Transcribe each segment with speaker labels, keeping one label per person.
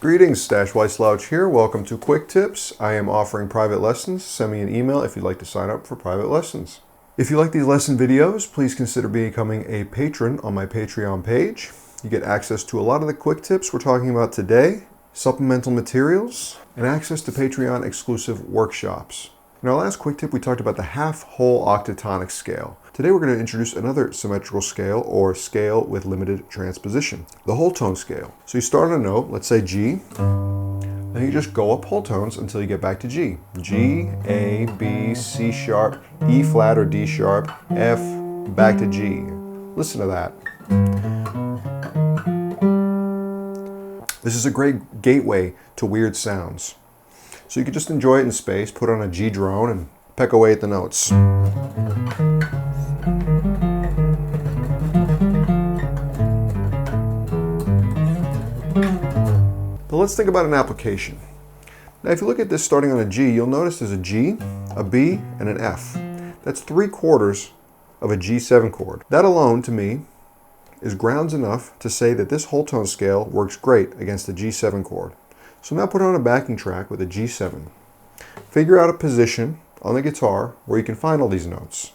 Speaker 1: Greetings, Stash Wyslouch here. Welcome to Quick Tips. I am offering private lessons. Send me an email if you'd like to sign up for private lessons. If you like these lesson videos, please consider becoming a patron on my Patreon page. You get access to a lot of the quick tips we're talking about today, supplemental materials, and access to Patreon exclusive workshops. In our last quick tip, we talked about the half-whole octatonic scale. Today we're going to introduce another symmetrical scale, or scale with limited transposition, the whole tone scale. So you start on a note, let's say G, then you just go up whole tones until you get back to G. G, A, B, C sharp, E flat or D sharp, F, back to G. Listen to that. This is a great gateway to weird sounds. So you can just enjoy it in space, put on a G drone, and peck away at the notes. But let's think about an application. Now if you look at this starting on a G, you'll notice there's a G, a B, and an F. That's 3/4 of a G7 chord. That alone, to me, is grounds enough to say that this whole tone scale works great against the G7 chord. So now put on a backing track with a G7. Figure out a position on the guitar where you can find all these notes.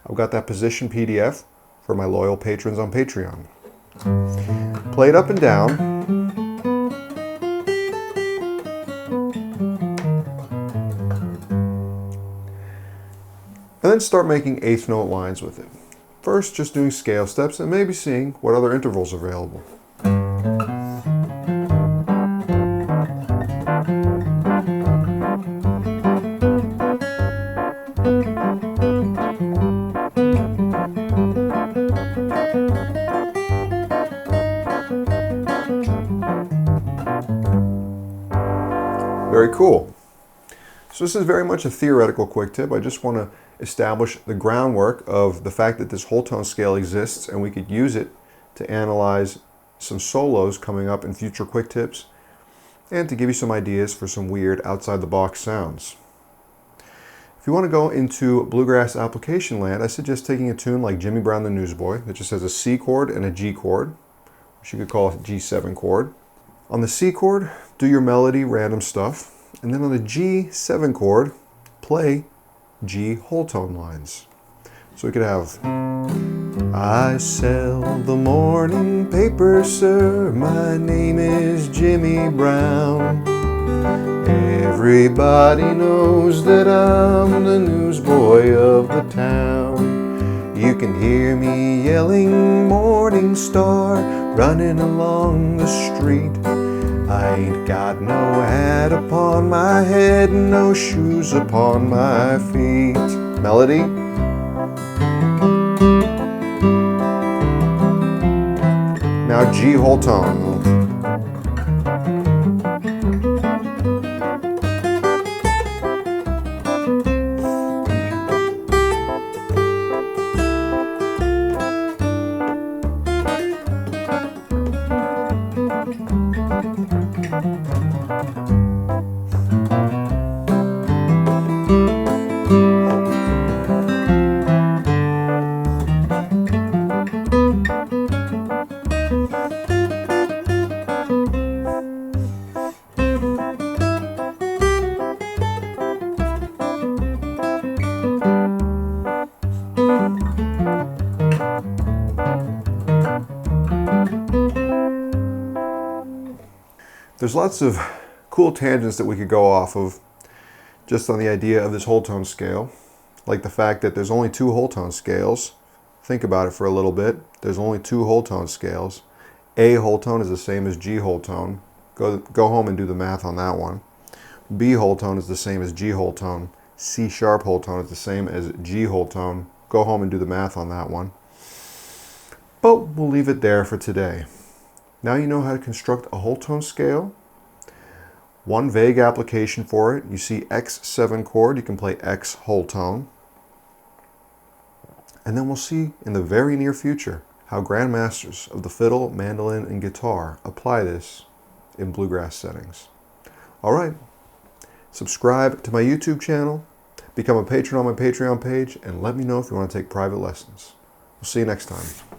Speaker 1: I've got that position PDF for my loyal patrons on Patreon. Play it up and down. And then start making eighth note lines with it. First, just doing scale steps and maybe seeing what other intervals are available. Very cool. So this is very much a theoretical quick tip. I just want to establish the groundwork of the fact that this whole tone scale exists, and we could use it to analyze some solos coming up in future quick tips, and to give you some ideas for some weird outside the box sounds. If you want to go into bluegrass application land, I suggest taking a tune like Jimmy Brown the Newsboy that just has a C chord and a G chord, which you could call a G7 chord. On the C chord, do your melody random stuff, and then on the G7 chord, play G whole tone lines. So we could have, I sell the morning paper, sir, my name is Jimmy Brown. Everybody knows that I'm the newsboy of the town. You can hear me yelling Morning Star, running along the street. I ain't got no hat upon my head, no shoes upon my feet. Melody. Now G whole tone. There's lots of cool tangents that we could go off of just on the idea of this whole tone scale, like the fact that there's only 2 whole tone scales. Think about it for a little bit. There's only 2 whole tone scales. A whole tone is the same as G whole tone. Go home and do the math on that one. B whole tone is the same as G whole tone. C sharp whole tone is the same as G whole tone. Go home and do the math on that one. But we'll leave it there for today. Now you know how to construct a whole tone scale. One vague application for it. You see X7 chord, you can play X whole tone. And then we'll see in the very near future how grandmasters of the fiddle, mandolin, and guitar apply this in bluegrass settings. All right, subscribe to my YouTube channel, become a patron on my Patreon page, and let me know if you want to take private lessons. We'll see you next time.